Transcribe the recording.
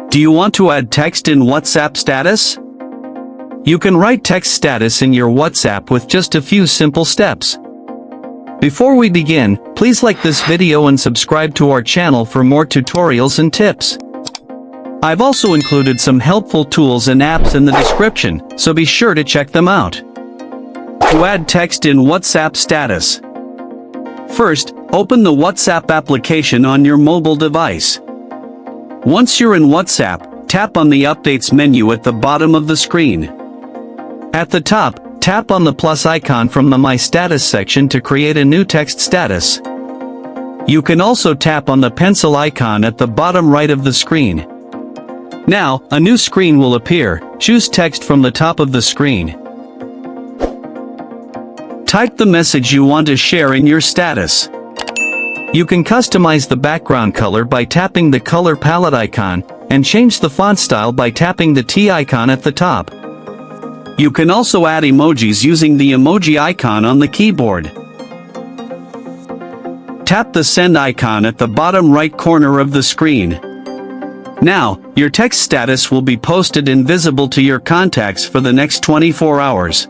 Do you want to add text in WhatsApp status? You can write text status in your WhatsApp with just a few simple steps. Before we begin, please like this video and subscribe to our channel for more tutorials and tips. I've also included some helpful tools and apps in the description, so be sure to check them out. To add text in WhatsApp status. First, open the WhatsApp application on your mobile device. Once you're in WhatsApp, tap on the Updates menu at the bottom of the screen. At the top, tap on the plus icon from the My Status section to create a new text status. You can also tap on the pencil icon at the bottom right of the screen. Now, a new screen will appear. Choose text from the top of the screen. Type the message you want to share in your status. You can customize the background color by tapping the color palette icon, and change the font style by tapping the T icon at the top. You can also add emojis using the emoji icon on the keyboard. Tap the send icon at the bottom right corner of the screen. Now, your text status will be posted and visible to your contacts for the next 24 hours.